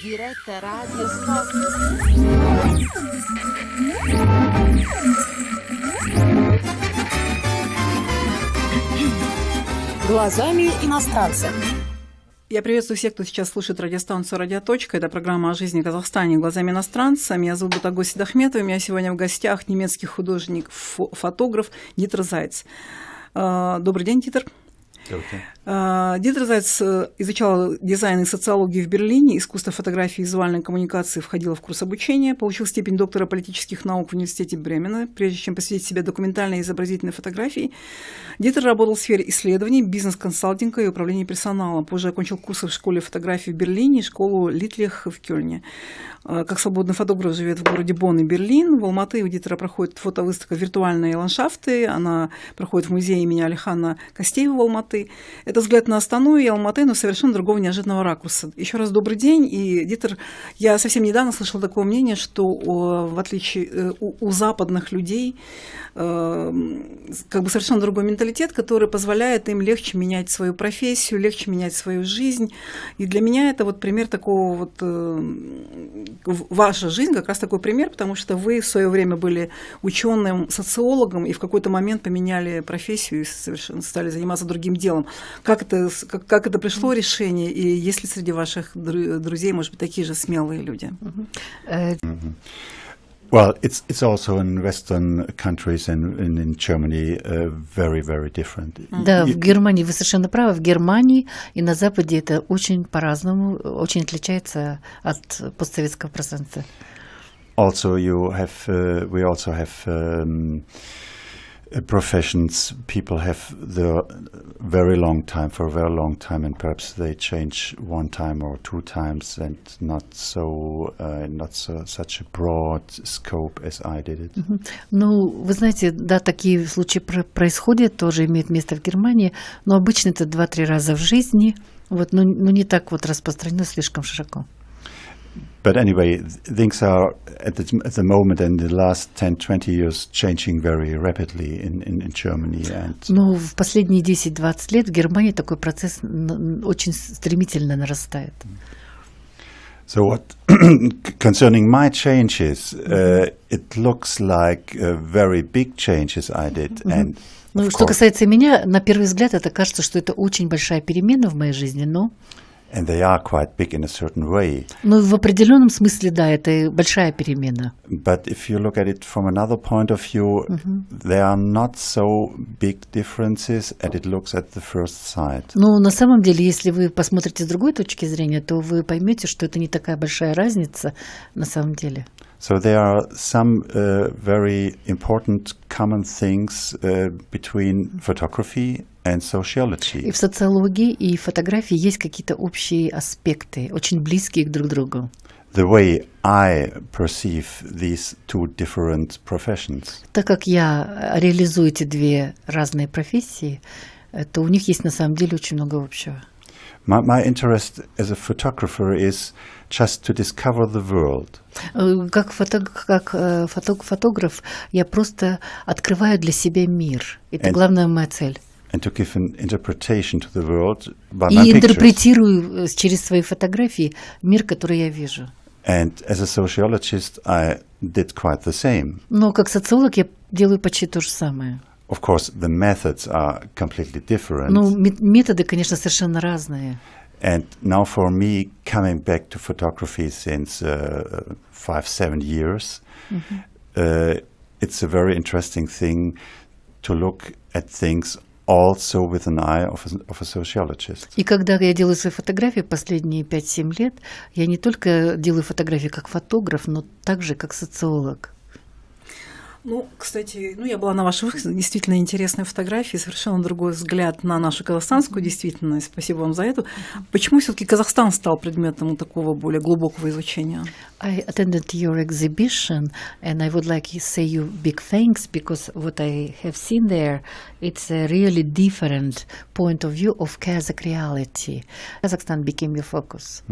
Diretta Radiotočke. Глазами иностранца. Я приветствую всех, кто сейчас слушает радиостанцию «Радиоточка». Это программа о жизни в Казахстане глазами иностранца. Меня зовут Бутагос Сидахметова. У меня сегодня в гостях немецкий художник, фотограф Дитера Зайца. Добрый день, Дитер. Дитера Зайца изучала дизайн и социологию в Берлине, искусство фотографии и визуальной коммуникации, входила в курс обучения, получил степень доктора политических наук в университете Бремена. Прежде чем посвятить себя документальной и изобразительной фотографии, Дитер работал в сфере исследований, бизнес-консалтинга и управления персоналом. Позже окончил курсы в школе фотографии в Берлине и школу Литлих в Кёльне. Как свободный фотограф живет в городе Бонн и Берлин. В Алматы у Дитера проходит фотовыставка «Виртуальные ландшафты». Она проходит в музее имени Алихана Костеева в Алматы. Это взгляд на Астану и Алматы, но совершенно другого неожиданного ракурса. Еще раз добрый день. И, Дитер, я совсем недавно слышала такое мнение, что в отличие у западных людей как бы совершенно другой менталитет, который позволяет им легче менять свою профессию, легче менять свою жизнь. И для меня это вот пример такого вот... Ваша жизнь как раз такой пример, потому что вы в свое время были ученым, социологом, и в какой-то момент поменяли профессию и совершенно стали заниматься другим делом. Как это пришло решение, и есть ли среди ваших друзей, может быть, такие же смелые люди? Well, it's also in Western countries and in Germany very, very different. Да, в Германии, вы совершенно правы, в Германии и на Западе это очень по-разному, очень отличается от постсоветского пространства. Also, we also have professions. People have the very long time for a very long time, and perhaps they change one time or two times, and not such a broad scope as I did it. Ну, вы знаете, да, такие случаи происходят, тоже имеют место в Германии, но обычно это 2-3 раза в жизни, вот, но не так вот распространено слишком широко. But anyway, things are at the moment in the last 10-20 years changing very rapidly in Germany. Но в последние 10-20 лет в Германии такой процесс очень стремительно нарастает. So what concerning my changes, it looks like very big changes I did. And ну, что касается меня, на первый взгляд, это кажется, что это очень большая перемена в моей жизни, но... And they are quite big in a certain way. Ну, в определенном смысле, да, это большая перемена. But if you look at it from another point of view, there are not so big differences as it looks at the first sight. Но на самом деле, если вы посмотрите с другой точки зрения, то вы поймете, что это не такая большая разница на самом деле. So there are some very important common things between photography and sociology. И в социологии, и в фотографии есть какие-то общие аспекты, очень близкие друг к другу. The way I perceive these two different professions. Так как я реализую эти две разные профессии, то у них есть на самом деле очень много общего. My interest as a photographer is just to discover the world. Как фотограф я просто открываю для себя мир. Это главная моя цель. And to give an interpretation to the world by my И pictures. интерпретирую через свои фотографии мир, который я вижу. And as a sociologist, I did quite the same. Но как социолог я делаю почти то же самое. Of course, the methods are completely different. Ну, методы, конечно, совершенно разные. And now for me, coming back to photography since 5-7 years, it's a very interesting thing to look at things also with an eye of a sociologist. И когда я делаю свои фотографии последние 5-7 лет, я не только делаю фотографии как фотограф, но также как социолог. Ну, кстати, я была на ваших действительно интересной фотографии, совершенно другой взгляд на нашу казахстанскую действительность. Спасибо вам за это. Почему все-таки Казахстан стал предметом такого более глубокого изучения? I attended your exhibition, and I would like to say you big thanks because what I have seen there, it's a really different point of view of Kazakh reality. Kazakhstan became your focus.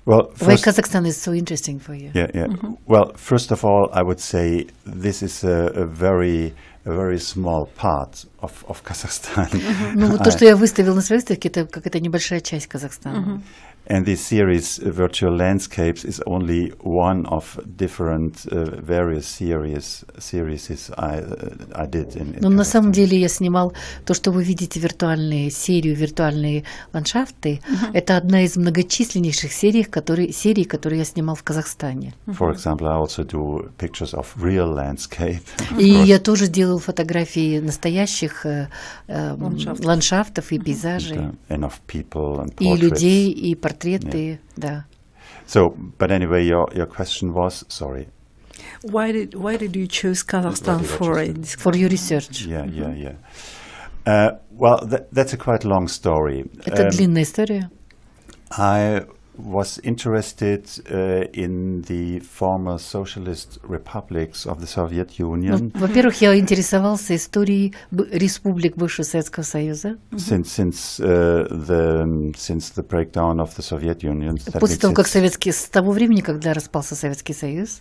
Well, why Kazakhstan is so interesting for you? Yeah. Well, first of all, I would say this is a very small part of Kazakhstan. Ну, вот то, что я выставил на своей выставке, это какая-то небольшая часть Казахстана. And this series, Virtual Landscapes, is only one of different various series I did in Но на самом Kazakhstan. деле я снимал то, что вы видите, виртуальные ландшафты. Это одна из многочисленнейших серий, которые я снимал в Казахстане. For example, I also do pictures of real landscape. И я тоже делал фотографии настоящих ландшафтов и пейзажей, And of people and и portraits. людей, и портреты, да. So, but anyway, your question was, sorry. Why did you choose Kazakhstan for it? For your research. Yeah. Well, that's a quite long story. Это длинная история. I was interested in the former socialist republics of the Soviet Union. Во-первых, я интересовался историей республик бывшего Советского Союза. Since the breakdown of the Soviet Union. После того, как с того времени, когда распался Советский Союз,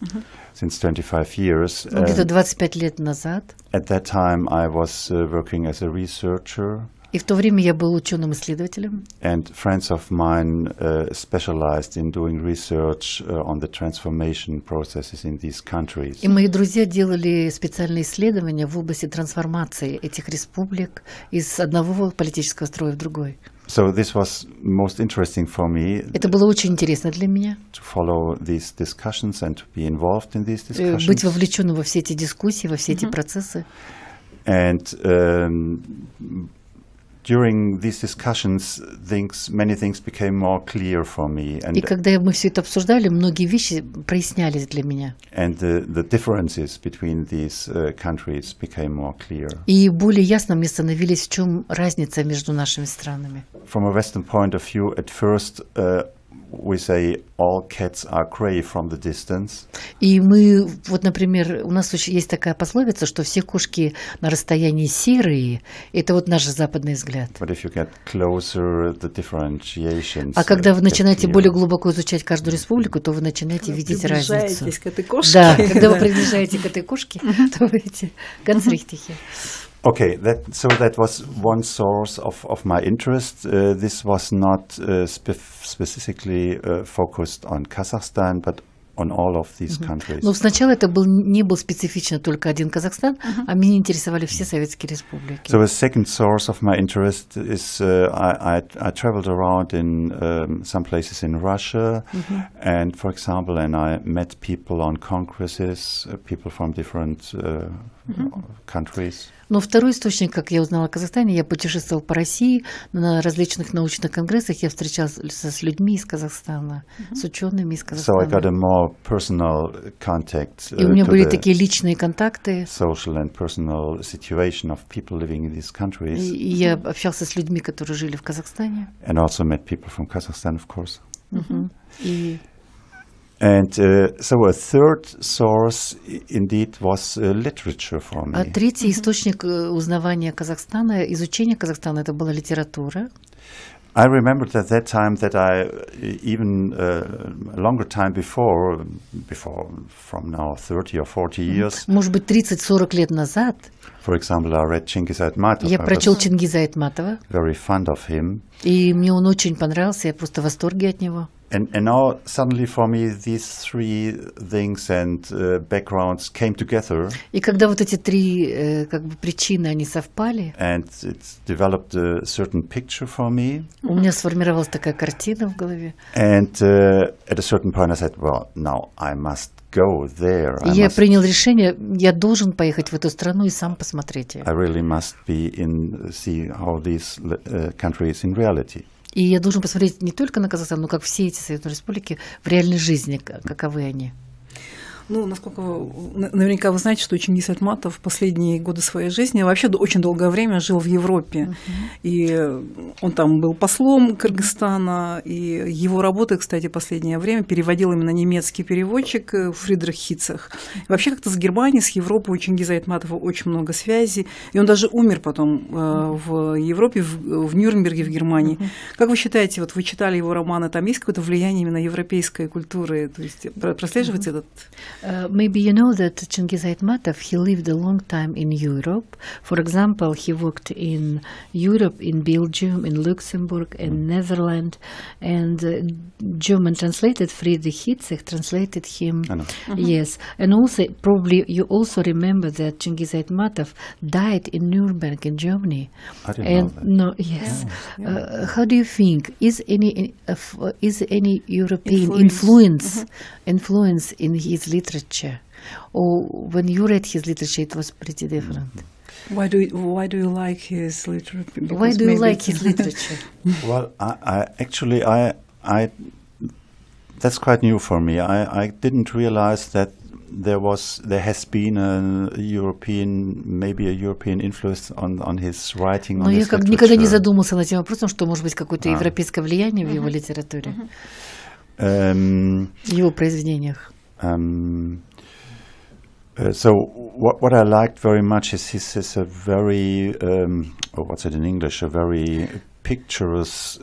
since 25 years. где-то 25 лет назад. At that time, I was working as a researcher. И в то время я был ученым-исследователем. And friends of mine specialized in doing research on the transformation processes in these countries. И мои друзья делали специальные исследования в области трансформации этих республик из одного политического строя в другой. So this was most interesting for me. Это было очень интересно для меня. To follow these discussions and to be involved in these discussions. Быть вовлеченным во все эти дискуссии, во все эти процессы. And during these discussions, many things became more clear for me. И когда мы все это обсуждали, многие вещи прояснялись для меня. And the differences between these countries became more clear. И более ясно мне становились, в чем разница между нашими странами. From a Western point of view, at first we say all cats are grey from the distance. И мы, вот, например, у нас есть такая пословица, что все кошки на расстоянии серые. Это вот наш западный взгляд. But if you get closer, the differentiations. А когда вы начинаете get более clearer. глубоко изучать каждую республику, то вы начинаете видеть разницу. Приближаетесь к этой кошке. Да, когда вы приближаетесь к этой кошке, то вы видите ganz richtig. Okay, so that was one source of my interest. This was not specifically focused on Kazakhstan, but on all of these countries. Но сначала это не был специфично только один Казахстан, а меня интересовали все советские республики. So a second source of my interest is I traveled around in some places in Russia, and for example, and I met people on congresses, people from different countries. Но второй источник, как я узнала о Казахстане, я путешествовала по России на различных научных конгрессах, я встречался с людьми из Казахстана, с учеными из So I got a Казахстана. more personal contact И у меня to были the такие личные контакты, social and personal situation of people living in these countries, и я общался с людьми, которые жили в Казахстане. and also met people from Kazakhstan, of course. И And so a third source indeed was literature for А me. третий источник узнавания Казахстана, изучения Казахстана, это была литература. I remembered at that time that I even a longer time before from now 30 or 40 years, Может быть, 30-40 лет назад for example, I read Chingiz Aytmatov. я I прочел was Чингиза Айтматова, very fond of him. и мне он очень понравился, я просто в восторге от него. And now suddenly for me these three things and backgrounds came together, И когда вот эти три как бы причины, они совпали, and it developed a certain picture for me. у меня сформировалась такая картина в голове. And at a certain point I said, well, now I must go there. И я принял решение, я должен поехать в эту страну и сам посмотреть ее. I really must see how these countries in reality. И я должен посмотреть не только на Казахстан, но как все эти советские республики в реальной жизни, каковы они. Ну, насколько наверняка вы знаете, что Чингиз Айтматов в последние годы своей жизни вообще очень долгое время жил в Европе. И он там был послом Кыргызстана, и его работы, кстати, последнее время переводил именно немецкий переводчик Фридрих Хитцах. Вообще как-то с Германией, с Европой у Чингиза Айтматова очень много связей. И он даже умер потом в Европе, в Нюрнберге, в Германии. Как вы считаете, вот вы читали его романы, там есть какое-то влияние именно европейской культуры? То есть прослеживается этот... Maybe you know that Chingiz Aytmatov, he lived a long time in Europe. For example, he worked in Europe, in Belgium, in Luxembourg, in Netherlands, and German translated Friedrich Hitzig translated him. I know. Yes, and also probably you also remember that Chingiz Aytmatov died in Nuremberg in Germany. I didn't know that. Yes. How do you think is any European influence in his literature, or when you read his literature, it was pretty different? Why do you like his literature? Why do you like his literature? Well, I actually that's quite new for me. I didn't realize that there has been maybe a European influence on his writing. Но я никогда не задумался над этим вопросом, что может быть какое-то европейское влияние в его литературе, в его произведениях. So what I liked very much is a very what's it in English? A very picturesque.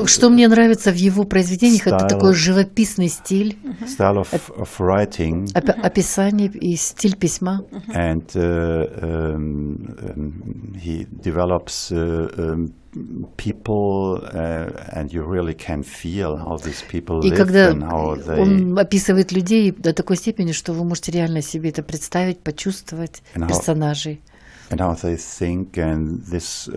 Что мне нравится в его произведениях, это такой живописный стиль, style of writing, описание и стиль письма. And he develops people, and you really can feel how these people live and how they. Он описывает людей до такой степени, что вы можете реально себе это представить, почувствовать персонажей. And how they think, and this.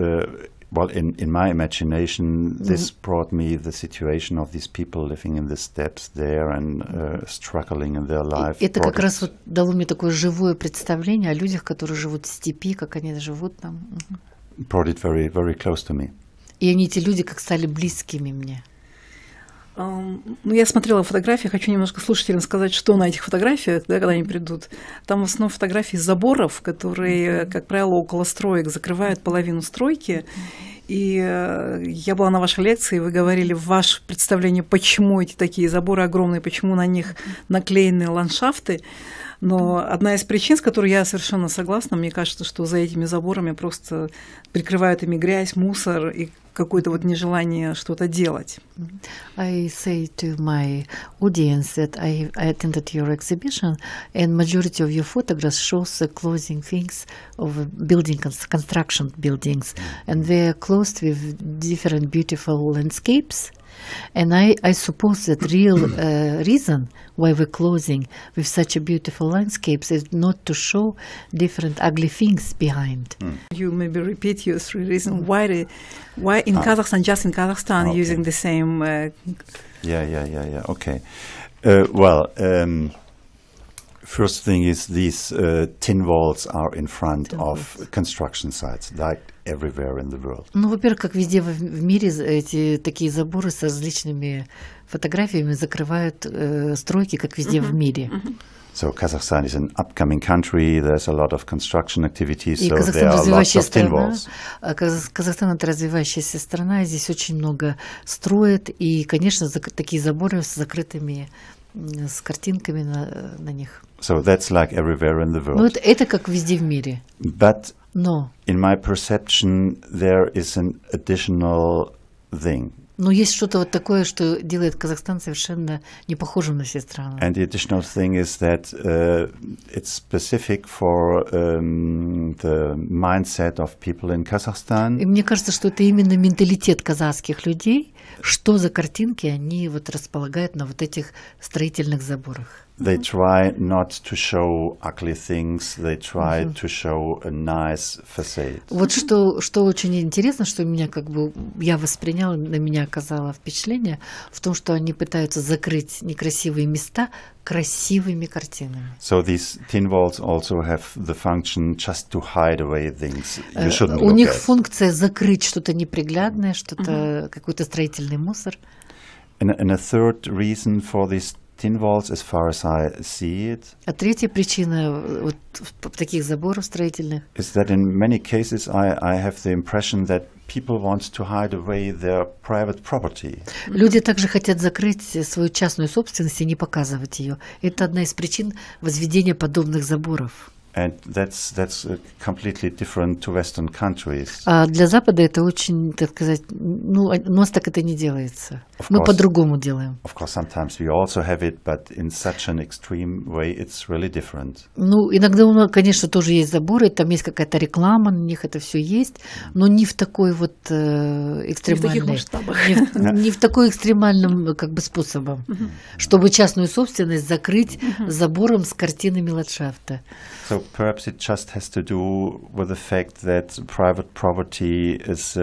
Well, in my imagination, this brought me the situation of these people living in the steppes there and struggling in their life. Это как раз вот дало мне такое живое представление о людях, которые живут в степи, как они живут там. Brought it very, very close to me. И они, эти люди, как стали близкими мне. Я смотрела фотографии, хочу немножко слушателям сказать, что на этих фотографиях, да, когда они придут. Там в основном фотографии заборов, которые, как правило, около строек закрывают половину стройки. И я была на вашей лекции, вы говорили ваше представление, почему эти такие заборы огромные, почему на них наклеены ландшафты. Но одна из причин, с которой я совершенно согласна, мне кажется, что за этими заборами просто прикрывают ими грязь, мусор и какое-то вот нежелание что-то делать. I say to my audience that I attended your exhibition, and majority of your photographs shows the closing things of building construction buildings, and they are closed with different beautiful landscapes. And I suppose that real reason why we're closing with such a beautiful landscapes is not to show different ugly things behind. You maybe repeat your three reasons why in Kazakhstan, just in Kazakhstan, okay. using the same. Yeah. Okay. First thing is these tin walls are in front of construction sites, like everywhere in the world. Ну, во-первых, как везде в мире, эти такие заборы с различными фотографиями закрывают стройки, как везде в мире. So Kazakhstan is an upcoming country. There's a lot of construction activities, so there are lots of tin walls. Казахстан – это развивающаяся страна, здесь очень много строят, и, конечно, такие заборы с закрытыми, с картинками на них. So that's like everywhere in the world. Ну, это как везде в мире. But Но in my perception, there is an additional thing. Но есть что-то вот такое, что делает Казахстан совершенно не похожим на все страны. And the additional thing is that it's specific for the mindset of people in Kazakhstan. И мне кажется, что это именно менталитет казахских людей, что за картинки они вот располагают на вот этих строительных заборах. They try not to show ugly things. They try to show a nice facade. Вот что очень интересно, что меня как бы я восприняла, на меня оказало впечатление в том, что они пытаются закрыть некрасивые места красивыми картинами. So these tin walls also have the function just to hide away things you shouldn't У look них at. функция закрыть что-то неприглядное, что-то какой-то строительный мусор. And a third reason for this tin walls, as far as I see it, А третья причина вот таких заборов строительных is that in many cases I have the impression that people want to hide away their private property. Люди также хотят закрыть свою частную собственность и не показывать ее. Это одна из причин возведения подобных заборов. And that's completely different to Western countries. А для Запада это очень, так сказать, ну, у нас так это не делается. Мы по-другому делаем. Of course, sometimes we also have it, but in such an extreme way, it's really different. Ну, иногда у нас, конечно, тоже есть заборы, там есть какая-то реклама, на них это все есть, но не в такой вот экстремальной, не в такой экстремальном как бы способом, чтобы частную собственность закрыть забором с картинами ландшафта. So perhaps it just has to do with the fact that private property is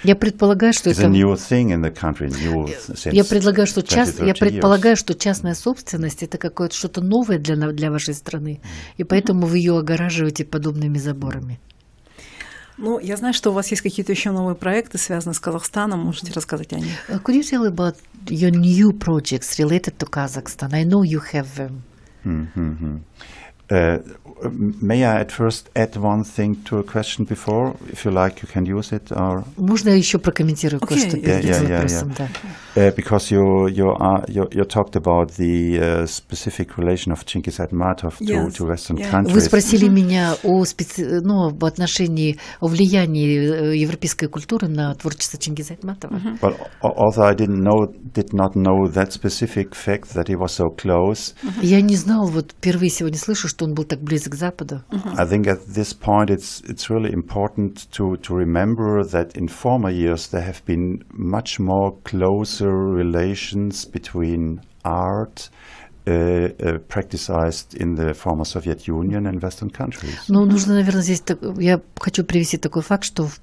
Я предполагаю, что это... a new thing in the country, new since Я предполагаю, что 20-30 years. частная собственность это какое-то что-то новое для вашей страны, и поэтому вы ее огораживаете подобными заборами. Ну, я знаю, что у вас есть какие-то еще новые проекты, связанные с Казахстаном. Можете рассказать о них? Could you tell about your new projects related to Kazakhstan? I know you have them. May I at first add one thing to a question before? If you like, you can use it. Or Можно я еще прокомментирую кое-что перед вопросом? Да. Because you talked about the specific relation of Chingiz Aytmatov to Western countries. Вы спросили меня об отношении, о влиянии европейской культуры на творчество Чингиза Айтматова. But although I did not know that specific fact that he was so close. Я не знал, вот впервые сегодня слышу, что он был так близок к Западу. I think at this point it's really important to remember that in former years there have been much more closer relations between art practiced in the former Soviet Union and Western countries. Ну, нужно, наверное, здесь... Я хочу привести такой факт, что в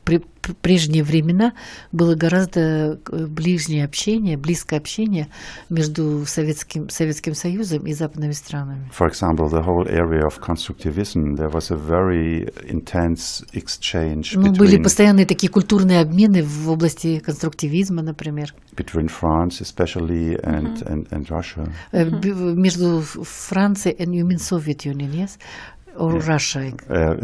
прежние времена было гораздо ближнее общение, близкое общение между Советским Союзом и западными странами. For example, the whole area of constructivism, there was a very intense exchange between... Были постоянные такие культурные обмены в области конструктивизма, например. Between France, especially, and Russia. Между Францией and you mean Soviet Union, yes? Or Russia?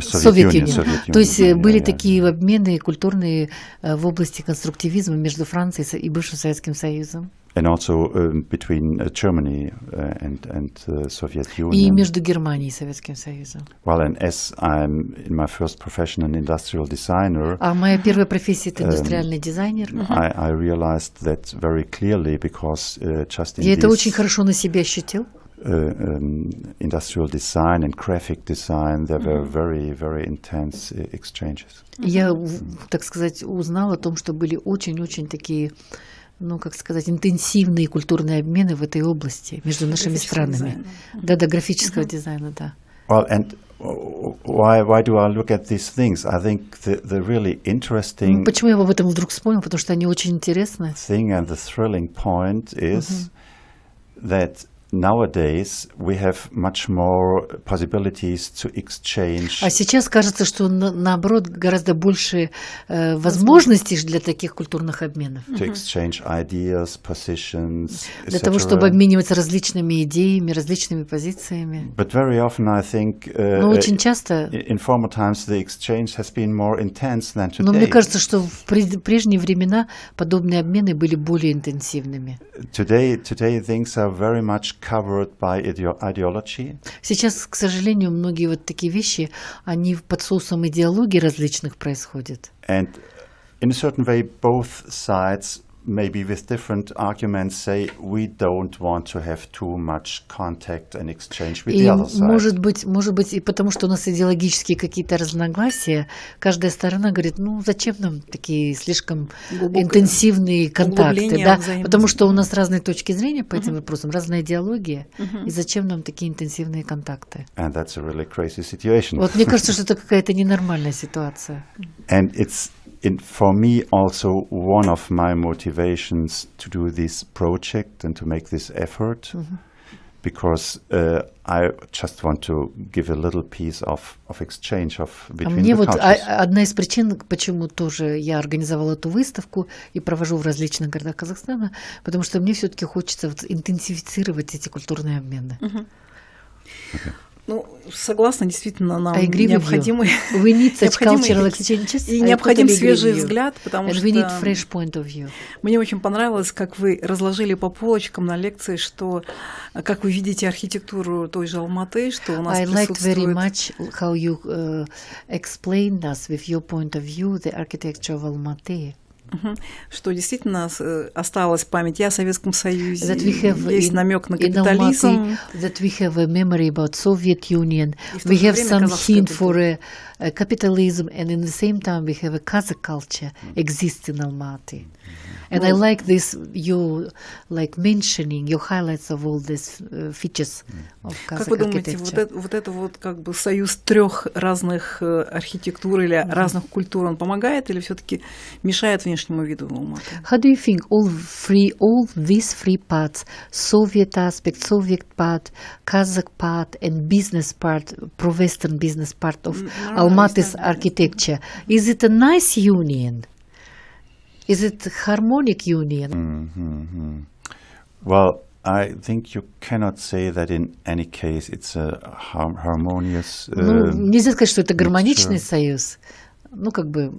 Soviet Union. То есть были такие обмены культурные в области конструктивизма между Францией и бывшим Советским Союзом. And also between Germany and Soviet Union. И между Германией и Советским Союзом. Well, and as I'm in my first profession an industrial designer. А моя первая профессия это индустриальный дизайнер. I realized that very clearly because just in Я это очень хорошо на себе ощутил. Industrial design and graphic design, there were very, very intense exchanges. Я, так сказать, узнала о том, что были очень-очень такие, ну, как сказать, интенсивные культурные обмены в этой области между нашими странами. Да, графического дизайна, да. Well, and why do I look at these things? I think the really interesting. Почему я об этом вдруг вспомнил? Потому что они очень интересны. Thing and the thrilling point is that nowadays we have much more possibilities to exchange. А сейчас кажется, что наоборот гораздо больше возможностей для таких культурных обменов. To exchange ideas, positions, для того, чтобы обмениваться различными идеями, различными позициями. But very often I think но очень часто in former times the exchange has been more intense than today. Но мне кажется, что в прежние времена подобные обмены были более интенсивными. Today things are very much covered by ideology. Сейчас, к сожалению, многие вот такие вещи, они под соусом идеологий различных происходят. And in a certain way, both sides, maybe with different arguments, say we don't want to have too much contact and exchange with the other side. Может быть, и потому что у нас идеологические какие-то разногласия, каждая сторона говорит, ну зачем нам такие слишком интенсивные контакты, да? Потому что у нас разные точки зрения по этим вопросам, разная идеология, и зачем нам такие интенсивные контакты? And that's a really crazy situation. Вот мне кажется, что это какая-то ненормальная ситуация. And it's for me also one of my motivations to do this project and to make this effort, because I just want to give a little piece of exchange between the countries. Одна из причин, почему тоже я организовала эту выставку и провожу в различных городах Казахстана, потому что мне все-таки хочется интенсифицировать эти культурные обмены. Ну, согласна, действительно, нам I agree with необходимы you. We need such cultural exchanges. и I необходим totally agree свежий with you. взгляд, потому And что we need fresh point of view. мне очень понравилось, как вы разложили по полочкам на лекции, что как вы видите архитектуру той же Алматы, что у нас I liked very присутствует... much how you explained us with your point of view the architecture of Almaty. Что действительно осталась память и о Советском Союзе, That we have есть намек на in капитализм. Almaty, that we have a memory about Soviet Union. И в то We же have время some казахская hint for культура. a capitalism, and in the same time we have a Kazakh culture exists in Almaty. And I like this, you like mentioning, your highlights of all these features of Kazakh Как вы думаете, architecture. вот это вот как бы союз трех разных архитектур или разных культур, он помогает или все-таки мешает внешнему виду Алматы? How do you think all these three parts, Soviet aspect, Soviet part, Kazakh part, and business part, pro-Western business part of Almaty's architecture, is it a nice union? Is it harmonic union? Well, I think you cannot say that in any case it's a harmonious. Ну, нельзя сказать, что это гармоничный союз. Ну, как бы.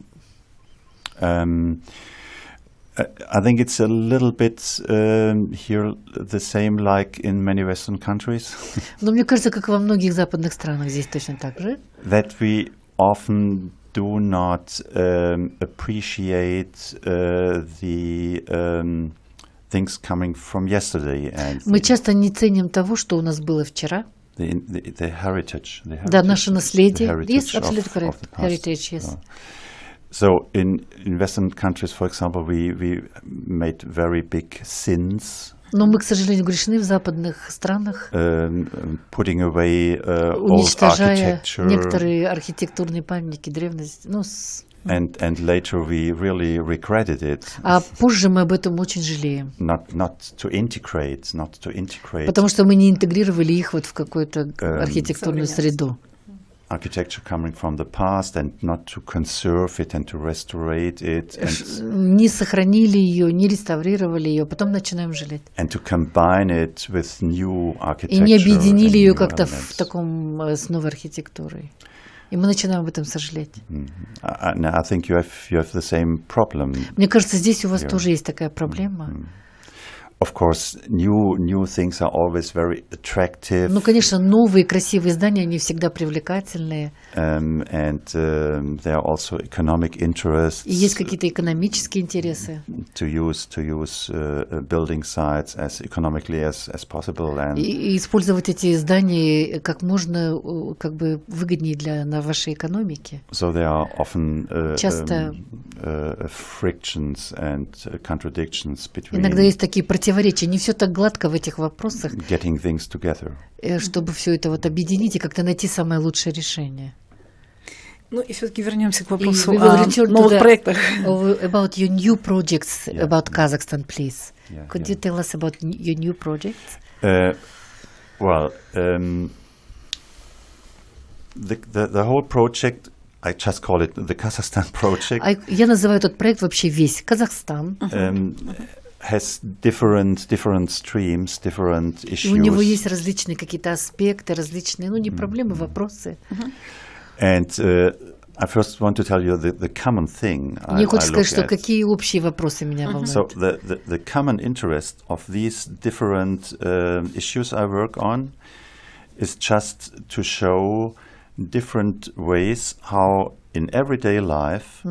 I think it's a little bit here the same like in many Western countries. Но мне кажется, как во многих западных странах здесь точно так же. That we often do not appreciate the things coming from yesterday and Мы часто не ценим того, что у нас было вчера. the heritage. Да, наше наследие. The heritage Yes, of absolutely correct. the past. Heritage, yes. So in Western countries, for example, we made very big sins. Но мы, к сожалению, грешны в западных странах, Putting away old уничтожая architecture. некоторые архитектурные памятники древности. Ну, And later we really regretted it. а позже мы об этом очень жалеем. Not to integrate. Потому что мы не интегрировали их вот в какую-то архитектурную среду. Architecture coming from the past and not to conserve it and to restaurate it Не сохранили ее, не реставрировали ее, потом начинаем жалеть. and to combine it with new architecture. И не объединили and ее new как-то elements. в таком с новой архитектурой. И мы начинаем об этом сожалеть. I think you have the same problem. Мне кажется, здесь у вас тоже есть такая проблема. Of course, new things are always very attractive. Ну, конечно, новые красивые здания, они всегда привлекательные. And there are also economic interests. И есть какие-то экономические интересы. To use building sites as economically as possible and И использовать эти здания как можно как бы выгоднее на вашей экономике. so there are often Часто frictions and contradictions between иногда есть такие противоречия. Не все так гладко в этих вопросах, getting things together. чтобы все это вот объединить и как-то найти самое лучшее решение. Ну и все-таки вернемся к И вопросу we will о return to новых the- проектах. About your new projects about Kazakhstan, please. Yeah, Could you tell us about your new projects? Well, the whole project, I just call it the Kazakhstan project, Я называю этот проект вообще весь Казахстан. has different streams, different И у него issues. есть различные какие-то аспекты, различные, ну не проблемы, вопросы. And I first want to tell you the common thing Мне I хочется сказать, look что at. какие общие вопросы меня So волнуют. the common interest of these different issues I work on is just to show different ways how in everyday life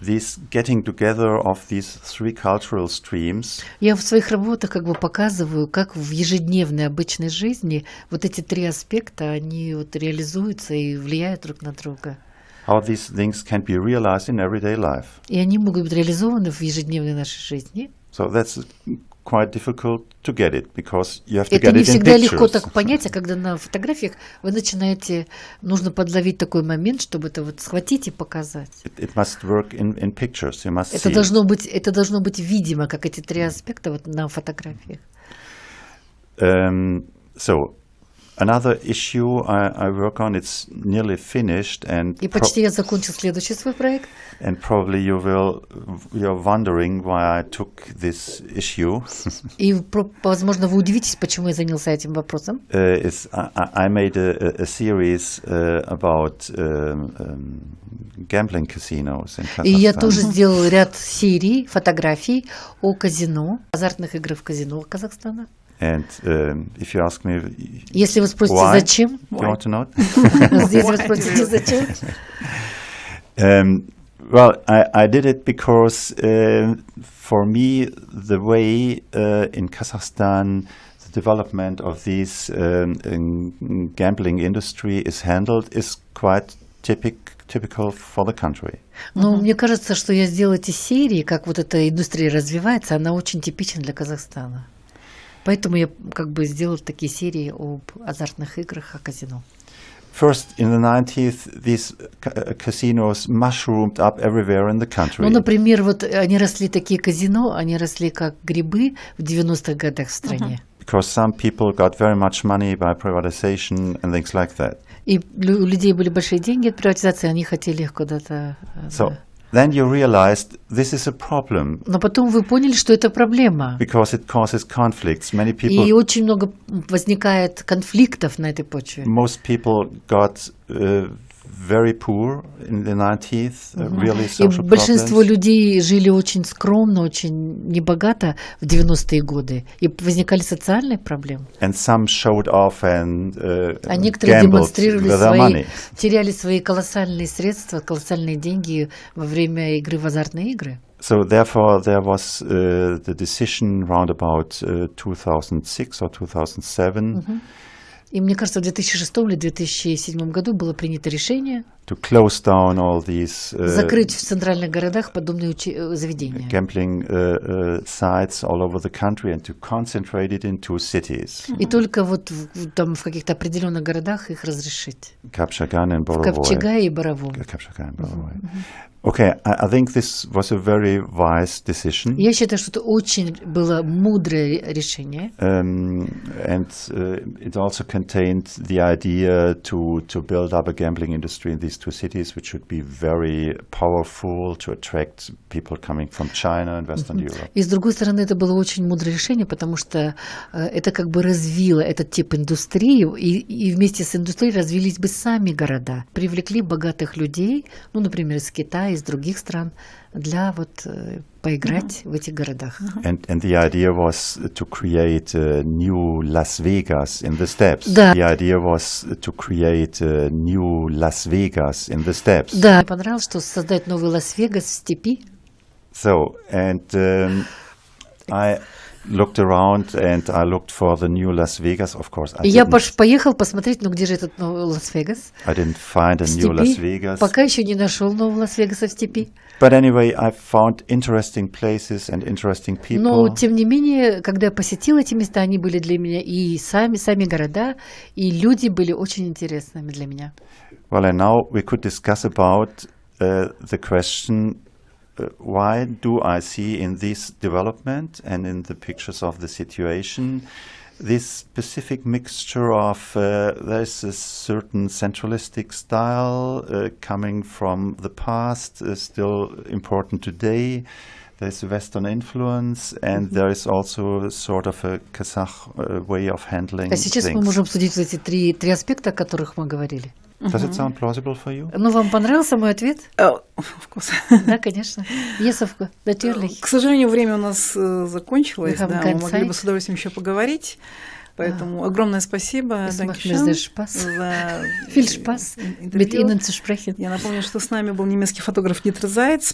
this getting together of these three cultural streams Я в своих работах как бы показываю, как в ежедневной обычной жизни вот эти три аспекта, они вот реализуются и влияют друг на друга. how these things can be realized in everyday life. И они могут быть реализованы в ежедневной нашей жизни. So that's quite difficult to get it because you have to Это get не it in всегда легко pictures. так понять, а когда на фотографиях вы начинаете, нужно подловить такой момент, чтобы это вот схватить и показать. It must work in pictures. You must Это see. должно быть видимо, как эти три аспекта вот на фотографиях. So Another issue I work on, it's nearly finished, and И почти я закончил следующий свой проект. and probably you're wondering why I took this issue. И, возможно, вы удивитесь, почему я занялся этим вопросом. I made a series about gambling casinos in Kazakhstan. И я тоже сделал ряд серий, фотографий о казино, азартных игр в казино Казахстана. And if you ask me, Если вы спросите, why, зачем? you want to know? Если вы спросите, зачем? Well, I did it because for me, the way in Kazakhstan the development of this gambling industry is handled is quite typical for the country. Но мне кажется, что я сделал эти серии, как вот эта индустрия развивается, она очень типична для Казахстана. Поэтому я как бы сделал такие серии об азартных играх, о казино. First, in the 90s, these casinos mushroomed up everywhere in the country. Ну, например, вот они росли такие казино, они росли как грибы в 90-х годах в стране. Because some people got very much money by privatization and things like that. И у людей были большие деньги от приватизации, они хотели их куда-то... So then you realized this is a problem. Но потом вы поняли, что это проблема. Because it causes conflicts. Many people, И очень много возникает конфликтов на этой почве. most people got very poor in the 90s, really И social большинство problems. людей жили очень скромно, очень небогато в 90-е годы. И возникали социальные проблемы. And some showed off and А некоторые gambled демонстрировали with their money. теряли свои колоссальные средства, колоссальные деньги во время игры в азартные игры. So therefore there was the decision round about 2006 or 2007 И мне кажется, в 2006 или 2007 году было принято решение to close down all these закрыть в центральных городах подобные заведения. gambling sites all over the country and to concentrate it in two cities, И только вот там в каких-то определенных городах их разрешить. Kapshagan and В Borovoy. Ковчегае и Боровом. Kapshagan and Borovoy. Okay, I think this was a very wise decision. Я считаю, что это очень было мудрое решение. And it also contained the idea to build up a gambling industry in these two cities, which should be very powerful to attract people coming from China and Western Europe. И с другой стороны, это было очень мудрое решение, потому что это как бы развило этот тип индустрии, и вместе с индустрией развились бы сами города. Привлекли богатых людей, ну, например, из Китая, из других стран, для вот поиграть в этих городах. And the idea was to create a new Las Vegas in the steppes. Да. The idea was to create a new Las Vegas in the steppes. Да, мне понравилось, что создать новый Лас-Вегас в степи. So, and I looked around and I looked for the new Las Vegas. Of course, И я поехал посмотреть, ну где же этот новый Лас-Вегас? I didn't find a В new Las степи. Vegas. Пока еще не нашел нового Лас-Вегаса в степи. But anyway, I found interesting places and interesting people. Но, тем не менее, когда я посетил эти места, они были для меня и сами города, и люди были очень интересными для меня. Well, and now we could discuss about the question, why do I see in this development and in the pictures of the situation this specific mixture of there's a certain centralistic style coming from the past, still important today. There's a Western influence, and there is also sort of a Kazakh way of handling А сейчас мы things. можем обсудить эти три аспекта, о которых мы говорили. Does it sound plausible for you? Ну, вам понравился мой ответ? Of course. Да, конечно. Yes, of course. Natürlich. К сожалению, время у нас закончилось. Wir haben Да, keine мы могли бы Zeit. с удовольствием еще поговорить. Поэтому огромное спасибо. Es macht mir Dankeschön sehr Spaß. за Viel Spaß, mit интервью. Ihnen zu sprechen. Я напомню, что с нами был немецкий фотограф Дитера Зайц.